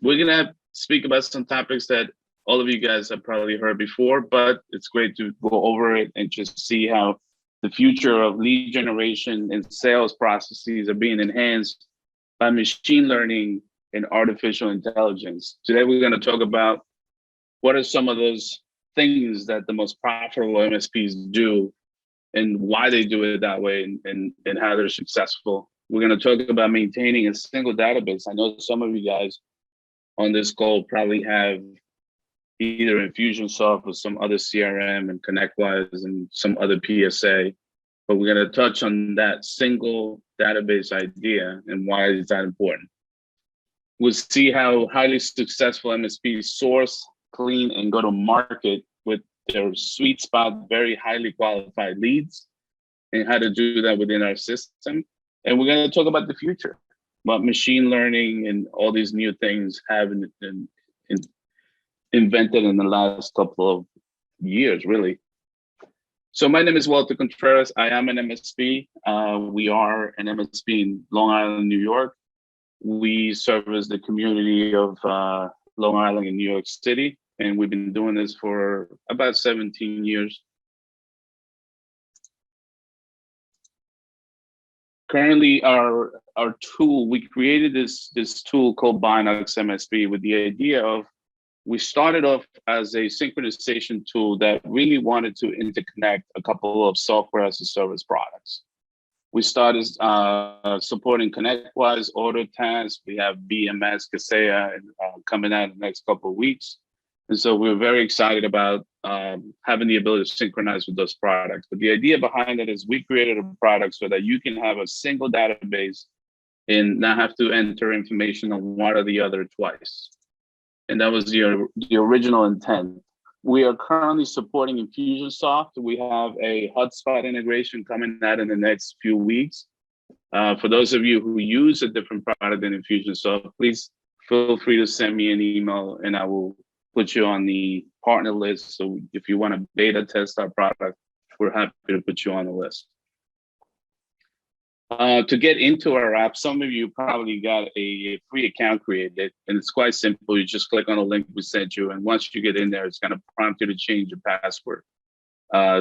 We're gonna speak about some topics that all of you guys have probably heard before, but it's great to go over it and just see how the future of lead generation and sales processes are being enhanced by machine learning and artificial intelligence. Today, we're going to talk about what are some of those things that the most profitable MSPs do and why they do it that way and how they're successful. We're going to talk about maintaining a single database. I know some of you guys on this call probably have either Infusionsoft or some other CRM and ConnectWise and some other PSA, but we're going to touch on that single database idea and why is that important. We'll see how highly successful MSPs source, clean, and go to market with their sweet spot, very highly qualified leads, and how to do that within our system. And we're going to talk about the future, what machine learning and all these new things have invented in the last couple of years, really. So my name is Walter Contreras. I am an MSP. We are an MSP in Long Island, New York. We service the community of Long Island in New York City, and we've been doing this for about 17 years. Currently, our tool, we created this tool called Binox MSP with the idea of, we started off as a synchronization tool that really wanted to interconnect a couple of software as a service products. We started supporting ConnectWise, AutoTask. We have BMS, Kaseya coming out in the next couple of weeks. And so we're very excited about having the ability to synchronize with those products. But the idea behind it is we created a product so that you can have a single database and not have to enter information on one or the other twice. And that was the original intent. We are currently supporting Infusionsoft. We have a HubSpot integration coming out in the next few weeks. For those of you who use a different product than Infusionsoft, please feel free to send me an email and I will put you on the partner list. So if you want to beta test our product, we're happy to put you on the list. To get into our app, some of you probably got a free account created, and it's quite simple. You just click on the link we sent you, and once you get in there, it's going to prompt you to change your password.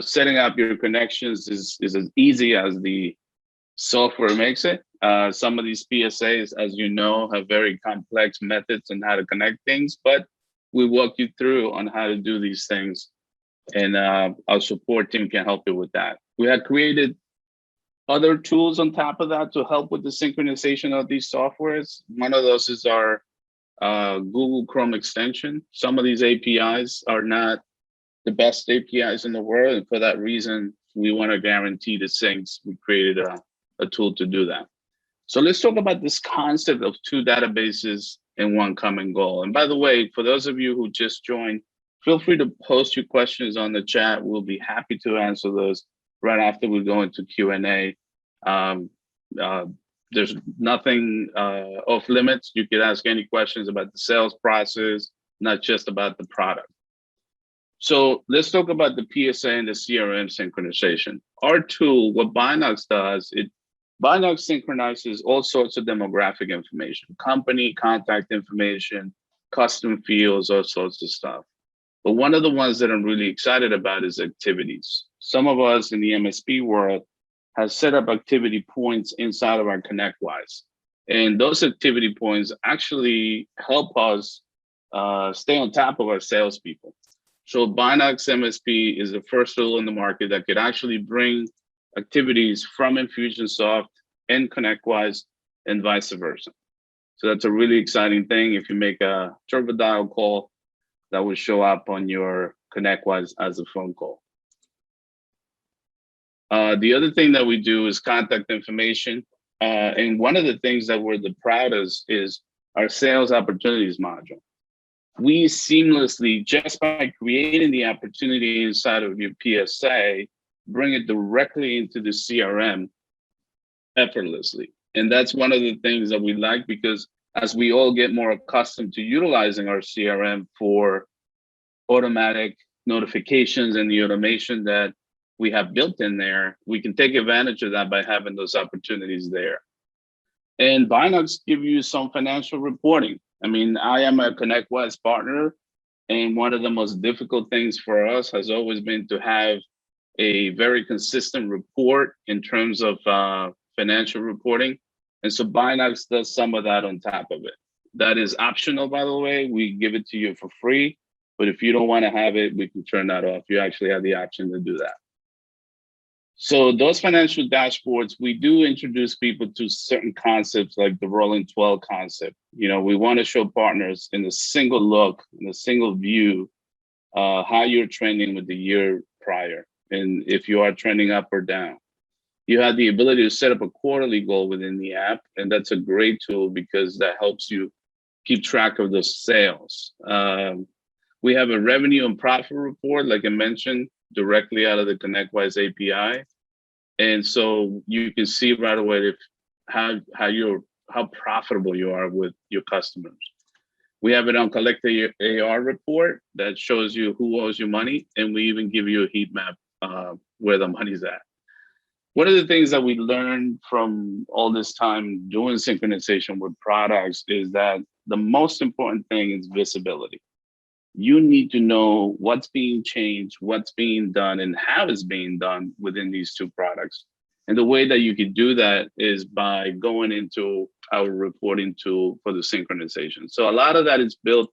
Setting up your connections is as easy as the software makes it. Some of these PSAs, as you know, have very complex methods on how to connect things, but we walk you through on how to do these things, and our support team can help you with that. We have created other tools on top of that to help with the synchronization of these softwares. One of those is our Google Chrome extension. Some of these APIs are not the best APIs in the world, and for that reason, we want to guarantee the syncs. We created a tool to do that. So let's talk about this concept of two databases and one common goal. And by the way, for those of you who just joined, feel free to post your questions on the chat. We'll be happy to answer those right after we go into Q&A. There's nothing off limits. You can ask any questions about the sales process, not just about the product. So let's talk about the PSA and the CRM synchronization. Our tool, what Binox does, Binox synchronizes all sorts of demographic information, company contact information, custom fields, all sorts of stuff. But one of the ones that I'm really excited about is activities. Some of us in the MSP world have set up activity points inside of our ConnectWise. And those activity points actually help us stay on top of our salespeople. So Binox MSP is the first tool in the market that could actually bring activities from Infusionsoft and ConnectWise and vice versa. So that's a really exciting thing. If you make a TurboDial call, that will show up on your ConnectWise as a phone call. The other thing that we do is contact information. And one of the things that we're the proudest is our sales opportunities module. We seamlessly, just by creating the opportunity inside of your PSA, bring it directly into the CRM effortlessly. And that's one of the things that we like, because as we all get more accustomed to utilizing our CRM for automatic notifications and the automation that we have built in there, we can take advantage of that by having those opportunities there. And Binox give you some financial reporting. I mean, I am a ConnectWise partner, and one of the most difficult things for us has always been to have a very consistent report in terms of financial reporting. And so Binox does some of that on top of it. That is optional, by the way. We give it to you for free, but if you don't want to have it, we can turn that off. You actually have the option to do that. So those financial dashboards, we do introduce people to certain concepts like the rolling 12 concept. You know, we want to show partners in a single look, in a single view, how you're trending with the year prior, and if you are trending up or down. You have the ability to set up a quarterly goal within the app, and that's a great tool because that helps you keep track of the sales. We have a revenue and profit report, like I mentioned, directly out of the ConnectWise API. And so you can see right away if how profitable you are with your customers. We have it on collector AR report that shows you who owes you money, and we even give you a heat map where the money's at. One of the things that we learned from all this time doing synchronization with products is that the most important thing is visibility. You need to know what's being changed, what's being done, and how it's being done within these two products. And the way that you can do that is by going into our reporting tool for the synchronization. So a lot of that is built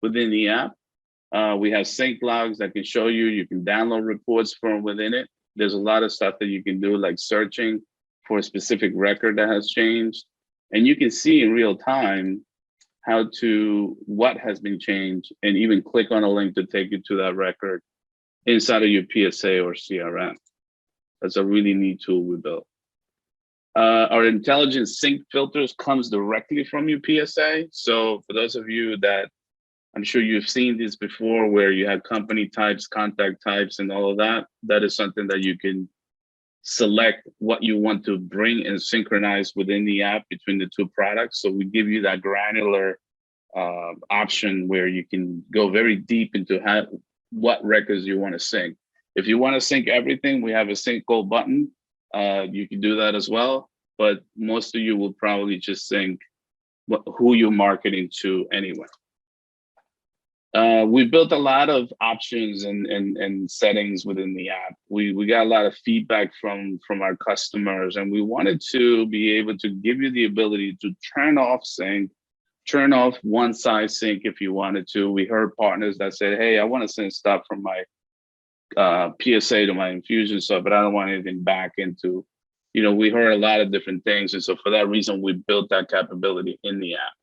within the app. We have sync logs that can show you, you can download reports from within it. There's a lot of stuff that you can do, like searching for a specific record that has changed. And you can see in real time what has been changed, and even click on a link to take you to that record inside of your PSA or CRM. That's a really neat tool we built. Our intelligent sync filters comes directly from your PSA. So for those of you that, I'm sure you've seen this before, where you have company types, contact types, and all of that, that is something that you can select what you want to bring and synchronize within the app between the two products. So we give you that granular option where you can go very deep into what records you want to sync. If you want to sync everything, we have a sync goal button. You can do that as well, but most of you will probably just sync who you're marketing to anyway. We built a lot of options and settings within the app. We got a lot of feedback from our customers, and we wanted to be able to give you the ability to turn off sync, turn off one size sync if you wanted to. We heard partners that said, hey, I want to send stuff from my PSA to my infusion stuff, but I don't want anything back into, we heard a lot of different things. And so for that reason, we built that capability in the app.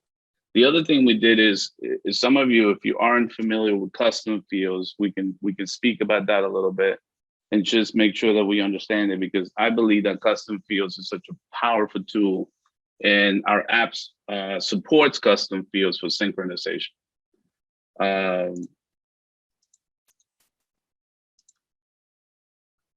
The other thing we did is some of you, if you aren't familiar with custom fields, we can speak about that a little bit and just make sure that we understand it, because I believe that custom fields is such a powerful tool, and our apps supports custom fields for synchronization.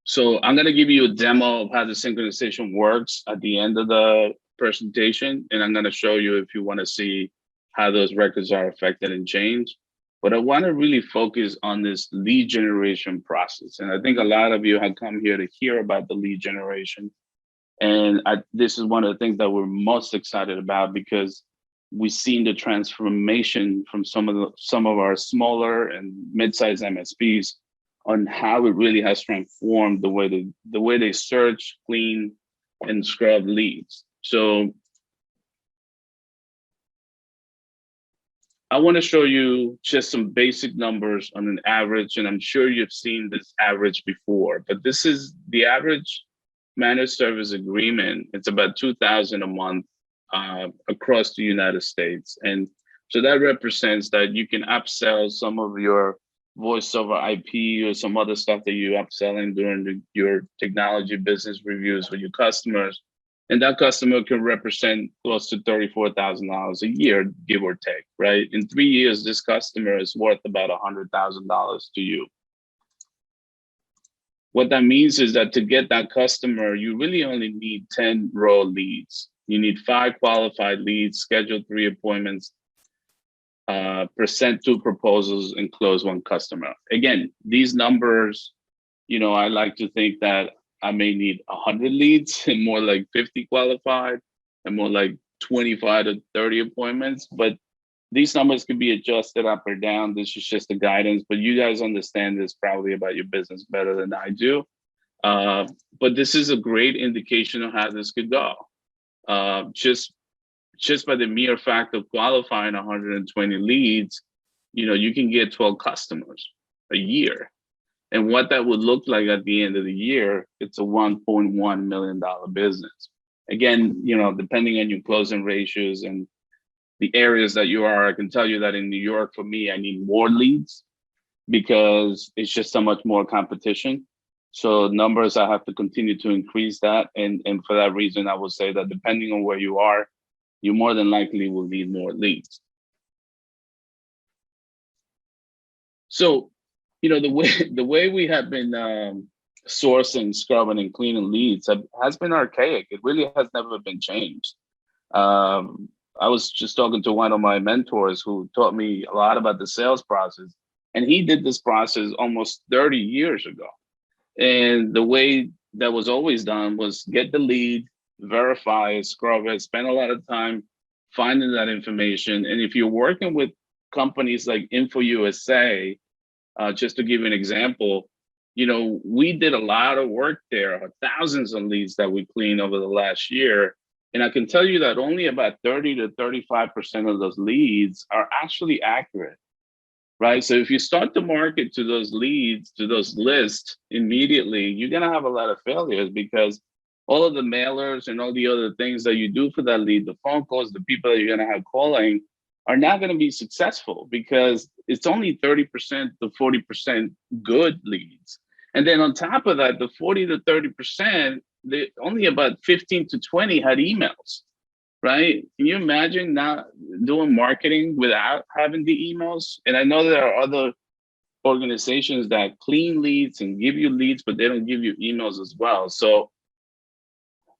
So I'm going to give you a demo of how the synchronization works at the end of the presentation, and I'm going to show you if you want to see how those records are affected and changed. But I want to really focus on this lead generation process. And I think a lot of you have come here to hear about the lead generation. And this is one of the things that we're most excited about, because we've seen the transformation from some of our smaller and mid-sized MSPs on how it really has transformed the way they search, clean, and scrub leads. So I want to show you just some basic numbers on an average, and I'm sure you've seen this average before, but this is the average managed service agreement. It's about $2,000 a month across the United States. And so that represents that you can upsell some of your voice over IP or some other stuff that you're upselling during your technology business reviews with your customers. And that customer can represent close to $34,000 a year, give or take, right? In 3 years, this customer is worth about $100,000 to you. What that means is that to get that customer, you really only need 10 raw leads. You need 5 qualified leads, schedule 3 appointments, present 2 proposals, and close 1 customer. Again, these numbers, I like to think that I may need 100 leads and more like 50 qualified and more like 25 to 30 appointments. But these numbers could be adjusted up or down. This is just the guidance, but you guys understand this probably about your business better than I do. But this is a great indication of how this could go. Just by the mere fact of qualifying 120 leads, you can get 12 customers a year. And what that would look like at the end of the year, it's a $1.1 million business. Again, depending on your closing ratios and the areas that you are, I can tell you that in New York, for me, I need more leads because it's just so much more competition. So numbers, I have to continue to increase that. And for that reason, I would say that depending on where you are, you more than likely will need more leads. So, the way we have been sourcing, scrubbing, and cleaning leads has been archaic. It really has never been changed. I was just talking to one of my mentors who taught me a lot about the sales process, and he did this process almost 30 years ago. And the way that was always done was get the lead, verify it, scrub it, spend a lot of time finding that information. And if you're working with companies like InfoUSA, just to give you an example, we did a lot of work there, thousands of leads that we cleaned over the last year. And I can tell you that only about 30 to 35% of those leads are actually accurate, right? So if you start to market to those leads, to those lists immediately, you're gonna have a lot of failures because all of the mailers and all the other things that you do for that lead, the phone calls, the people that you're gonna have calling are not gonna be successful because it's only 30% to 40% good leads. And then on top of that, the 40 to 30%, only about 15 to 20 had emails, right? Can you imagine not doing marketing without having the emails? And I know there are other organizations that clean leads and give you leads, but they don't give you emails as well. So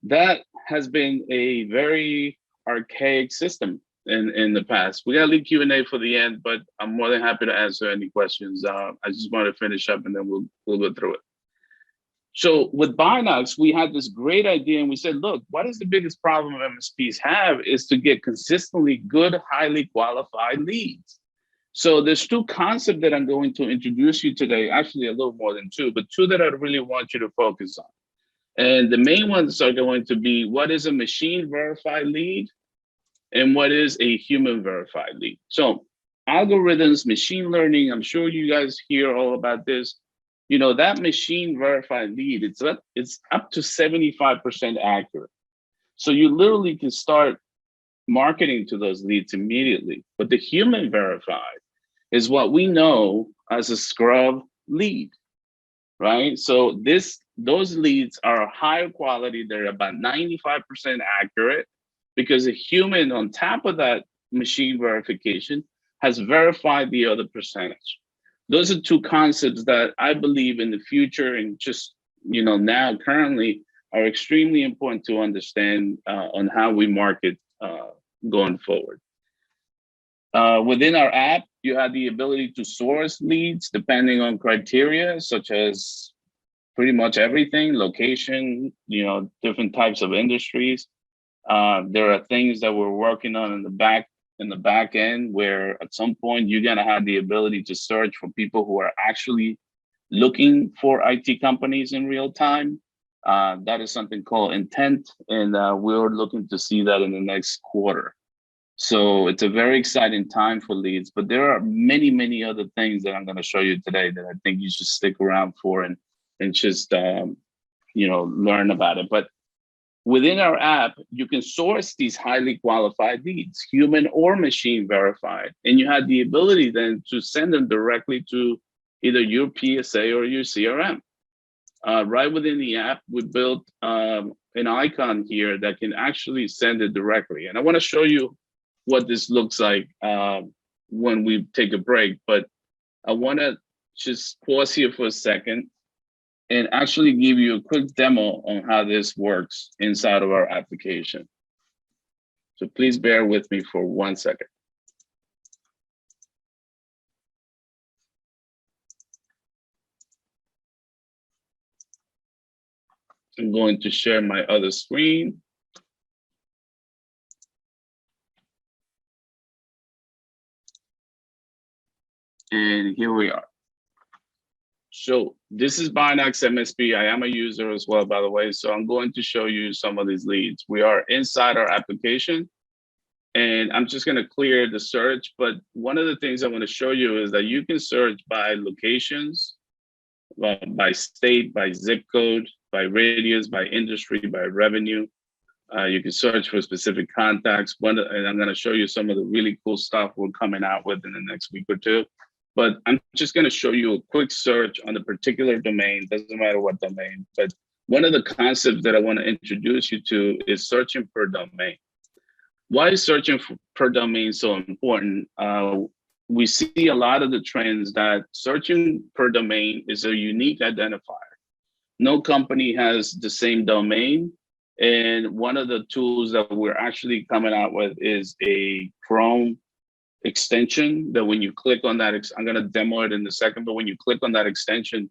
that has been a very archaic system in the past. We gotta leave Q&A for the end, but I'm more than happy to answer any questions. I just want to finish up and then we'll go through it. So with Binox, we had this great idea and we said, look, what is the biggest problem MSPs have is to get consistently good, highly qualified leads. So there's two concepts that I'm going to introduce you today, actually a little more than two, but two that I really want you to focus on. And the main ones are going to be what is a machine verified lead and what is a human verified lead. So algorithms, machine learning, I'm sure you guys hear all about this. That machine verified lead, it's up to 75% accurate. So you literally can start marketing to those leads immediately. But the human verified is what we know as a scrub lead, right? So those leads are higher quality. They're about 95% accurate because a human on top of that machine verification has verified the other percentage. Those are two concepts that I believe in the future and just, now currently are extremely important to understand on how we market going forward. Within our app, you have the ability to source leads depending on criteria, such as pretty much everything, location, different types of industries. There are things that we're working on in the back end where at some point you're gonna have the ability to search for people who are actually looking for IT companies in real time. That is something called intent, and we're looking to see that in the next quarter. So it's a very exciting time for leads, but there are many, many other things that I'm gonna show you today that I think you should stick around for and just learn about it. But within our app, you can source these highly qualified leads, human or machine verified, and you have the ability then to send them directly to either your PSA or your CRM. Right within the app, we built an icon here that can actually send it directly. And I want to show you what this looks like when we take a break, but I want to just pause here for a second and actually give you a quick demo on how this works inside of our application. So please bear with me for 1 second. I'm going to share my other screen. And here we are. So this is Binox MSP. I am a user as well, by the way. So I'm going to show you some of these leads. We are inside our application, and I'm just going to clear the search. But one of the things I want to show you is that you can search by locations, by state, by zip code, by radius, by industry, by revenue. You can search for specific contacts. And I'm going to show you some of the really cool stuff we're coming out with in the next week or two. But I'm just going to show you a quick search on a particular domain. Doesn't matter what domain. But one of the concepts that I want to introduce you to is searching per domain. Why is searching per domain so important? We see a lot of the trends that searching per domain is a unique identifier. No company has the same domain. And one of the tools that we're actually coming out with is a Chrome extension that when you click on that, I'm going to demo it in a second, but when you click on that extension,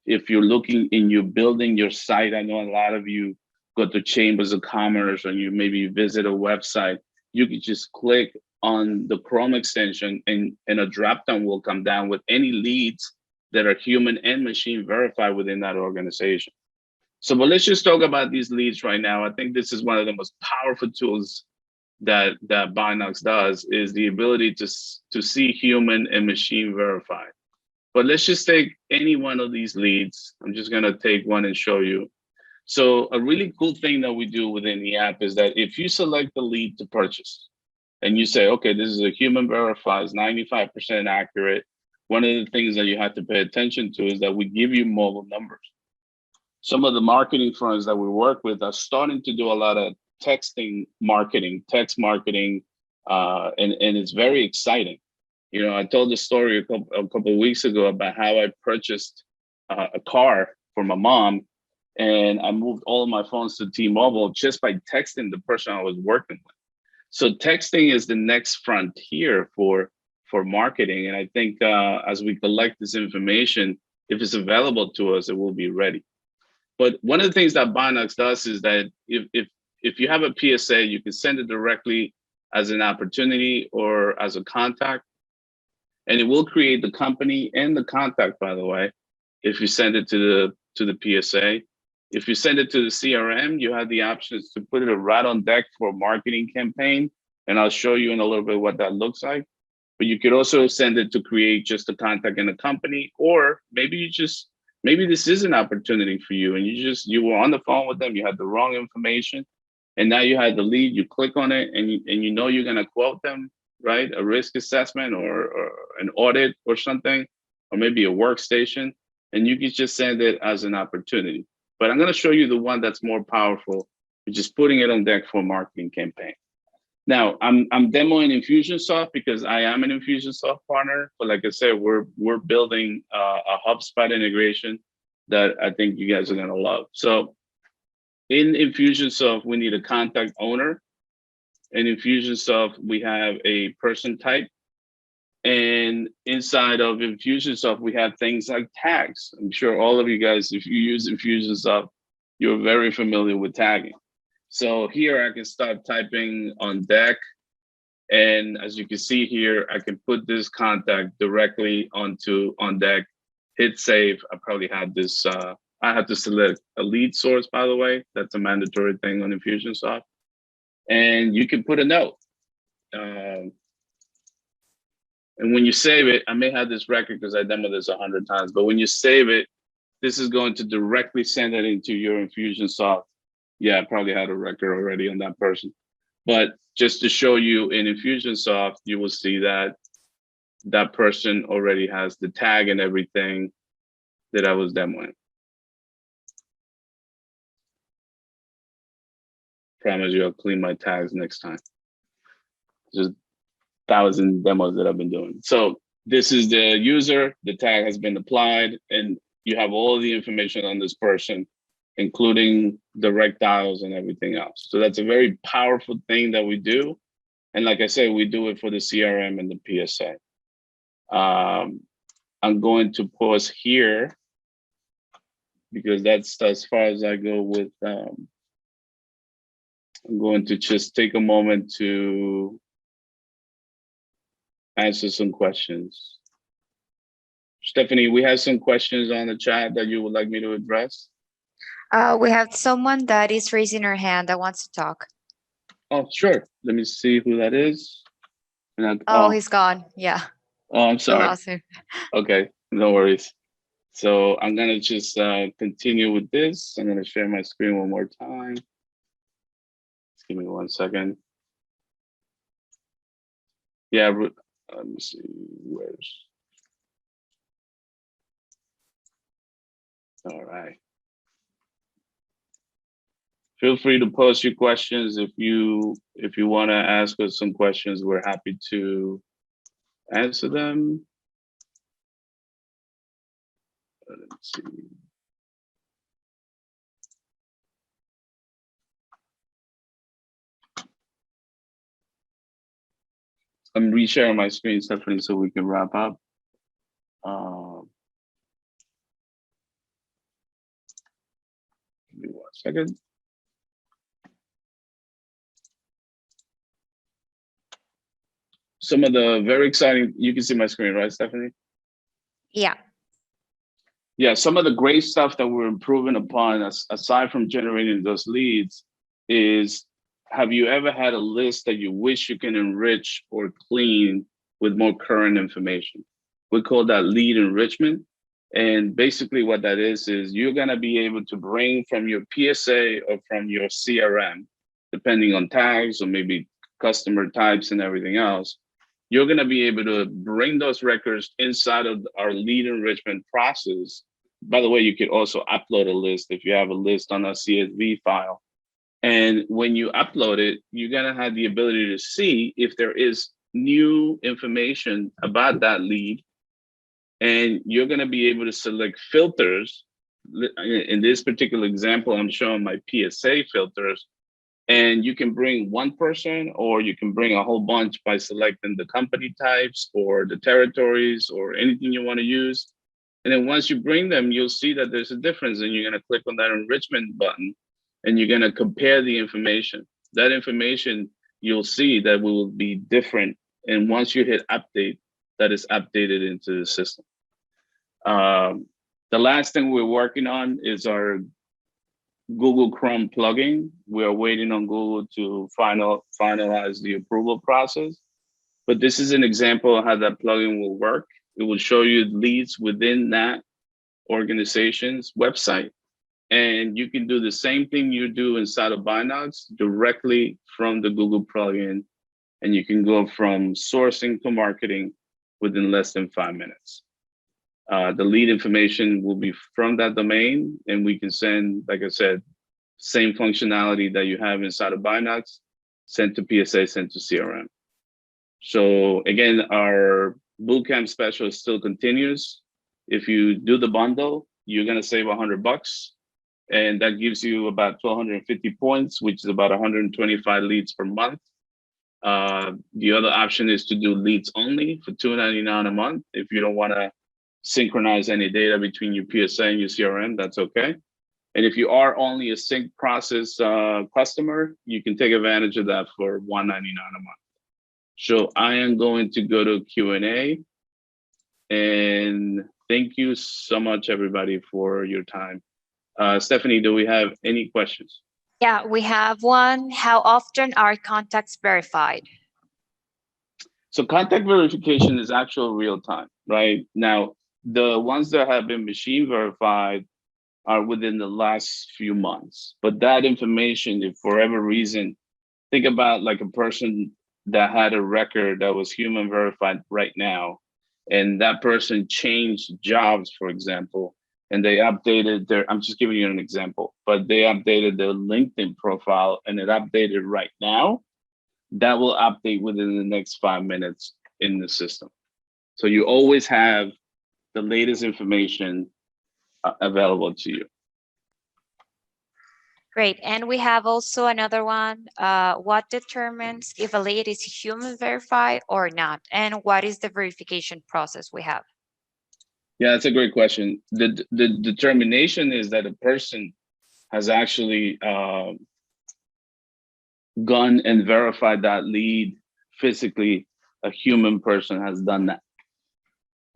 if you're looking and you're building your site, I know a lot of you go to chambers of commerce or you maybe visit a website, you can just click on the Chrome extension and a dropdown will come down with any leads that are human and machine verified within that organization. So, but let's just talk about these leads right now. I think this is one of the most powerful tools that Binox does, is the ability to see human and machine verified. But let's just take any one of these leads. I'm just going to take one and show you. So a really cool thing that we do within the app is that if you select the lead to purchase and you say, okay, this is a human verified, 95% accurate, one of the things that you have to pay attention to is that we give you mobile numbers. Some of the marketing firms that we work with are starting to do a lot of texting marketing, text marketing, and it's very exciting. You know, I told the story a couple of weeks ago about how I purchased a car for my mom, and I moved all of my phones to T-Mobile just by texting the person I was working with. So texting is the next frontier for marketing, and I think as we collect this information, if it's available to us, it will be ready. But one of the things that Binox does is that if you have a PSA, you can send it directly as an opportunity or as a contact, and it will create the company and the contact, by the way, if you send it to the PSA. If you send it to the CRM, you have the options to put it right on deck for a marketing campaign, and I'll show you in a little bit what that looks like. But you could also send it to create just a contact in a company, or maybe this is an opportunity for you and you were on the phone with them, you had the wrong information, and now you had the lead, you click on it and you know you're going to quote them, right? A risk assessment or an audit or something, or maybe a workstation, and you can just send it as an opportunity. But I'm going to show you the one that's more powerful, which is putting it on deck for a marketing campaign. Now, I'm demoing Infusionsoft because I am an Infusionsoft partner, but like I said, we're building a HubSpot integration that I think you guys are gonna love. So in Infusionsoft, we need a contact owner. In Infusionsoft, we have a person type. And inside of Infusionsoft, we have things like tags. I'm sure all of you guys, if you use Infusionsoft, you're very familiar with tagging. So here I can start typing on deck. And as you can see here, I can put this contact directly on deck, hit save. I probably have this, I have to select a lead source, by the way. That's a mandatory thing on Infusionsoft. And you can put a note. And when you save it, I may have this record because I demoed this 100 times, but when you save it, this is going to directly send it into your Infusionsoft. Yeah, I probably had a record already on that person. But just to show you in Infusionsoft, you will see that that person already has the tag and everything that I was demoing. Promise you I'll clean my tags next time. Just 1,000 demos that I've been doing. So this is the user, the tag has been applied, and you have all the information on this person, including direct dials and everything else. So that's a very powerful thing that we do. And like I said, we do it for the CRM and the PSA. I'm going to pause here because that's as far as I go with, I'm going to just take a moment to answer some questions. Stephanie, we have some questions on the chat that you would like me to address. We have someone that is raising her hand that wants to talk. Oh, sure. Let me see who that is. Oh, he's gone. Yeah. Oh, I'm We sorry. lost him. Okay, no worries. So I'm gonna just continue with this. I'm gonna share my screen one more time. Just give me 1 second. Yeah, let me see, where's, all right. Feel free to post your questions if you want to ask us some questions. We're happy to answer them. Let's see. I'm resharing my screen, Stephanie, so we can wrap up. Give me 1 second. Some of the very exciting, you can see my screen, right, Stephanie? Yeah. Yeah, some of the great stuff that we're improving upon, aside from generating those leads, is have you ever had a list that you wish you can enrich or clean with more current information? We call that lead enrichment. And basically what that is you're gonna be able to bring from your PSA or from your CRM, depending on tags or maybe customer types and everything else, you're gonna be able to bring those records inside of our lead enrichment process. By the way, you could also upload a list if you have a list on a CSV file. And when you upload it, you're gonna have the ability to see if there is new information about that lead. And you're gonna be able to select filters. In this particular example, I'm showing my PSA filters. And you can bring one person or you can bring a whole bunch by selecting the company types or the territories or anything you wanna use. And then once you bring them, you'll see that there's a difference and you're gonna click on that enrichment button and you're gonna compare the information. That information, you'll see that will be different. And once you hit update, that is updated into the system. The last thing we're working on is our Google Chrome plugin. We are waiting on Google to finalize the approval process. But this is an example of how that plugin will work. It will show you leads within that organization's website. And you can do the same thing you do inside of Binox directly from the Google plugin. And you can go from sourcing to marketing within less than 5 minutes. The lead information will be from that domain, and we can send, like I said, same functionality that you have inside of Binox, sent to PSA, sent to CRM. So again, our bootcamp special still continues. If you do the bundle, you're gonna save $100, and that gives you about 1,250 points, which is about 125 leads per month. The other option is to do leads only for $299 a month. If you don't wanna synchronize any data between your PSA and your CRM, that's okay. And if you are only a sync process customer, you can take advantage of that for $199 a month. So I am going to go to Q&A. And thank you so much, everybody, for your time. Stephanie, do we have any questions? Yeah, we have one. How often are contacts verified? So contact verification is actual real time, right? Now, the ones that have been machine verified are within the last few months. But that information, if for whatever reason, think about like a person that had a record that was human verified right now, and that person changed jobs, for example, and they updated their, I'm just giving you an example, but they updated their LinkedIn profile and it updated right now, that will update within the next 5 minutes in the system. So you always have the latest information available to you. Great. And we have also another one. What determines if a lead is human verified or not? And what is the verification process we have? Yeah, that's a great question. The determination is that a person has actually gone and verified that lead physically. A human person has done that.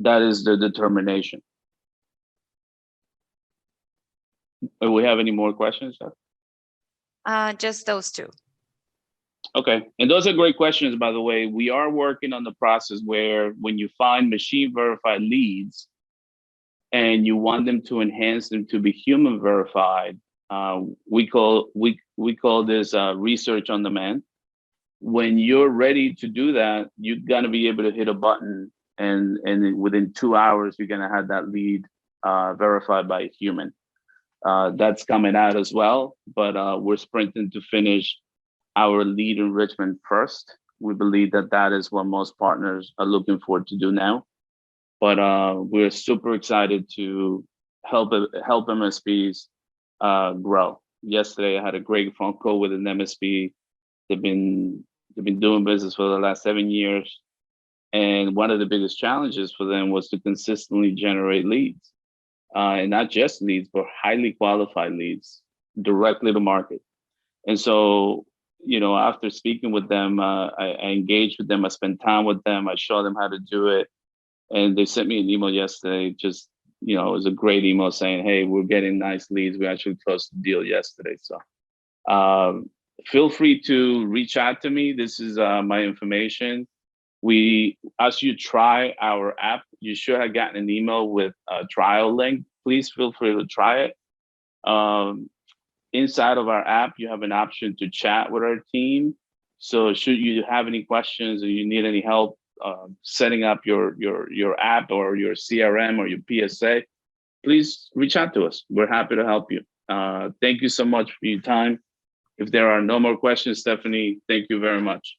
That is the determination. Do we have any more questions, Jeff? Just those two. Okay, and those are great questions, by the way. We are working on the process where when you find machine verified leads and you want them to enhance them to be human verified, we call this research on demand. When you're ready to do that, you're gonna be able to hit a button, and within 2 hours, you're gonna have that lead verified by a human. That's coming out as well, but we're sprinting to finish our lead enrichment first. We believe that that is what most partners are looking forward to do now. But we're super excited to help MSPs grow. Yesterday, I had a great phone call with an MSP. They've been doing business for the last 7 years, and one of the biggest challenges for them was to consistently generate leads, and not just leads, but highly qualified leads directly to market. And so, you know, after speaking with them, I engaged with them. I spent time with them. I showed them how to do it, and they sent me an email yesterday. Just, you know, it was a great email saying, "Hey, we're getting nice leads. We actually closed the deal yesterday." So feel free to reach out to me. This is my information. As you try our app, you should have gotten an email with a trial link. Please feel free to try it. Inside of our app, you have an option to chat with our team. So should you have any questions or you need any help setting up your app or your CRM or your PSA, please reach out to us. We're happy to help you. Thank you so much for your time. If there are no more questions, Stephanie, thank you very much.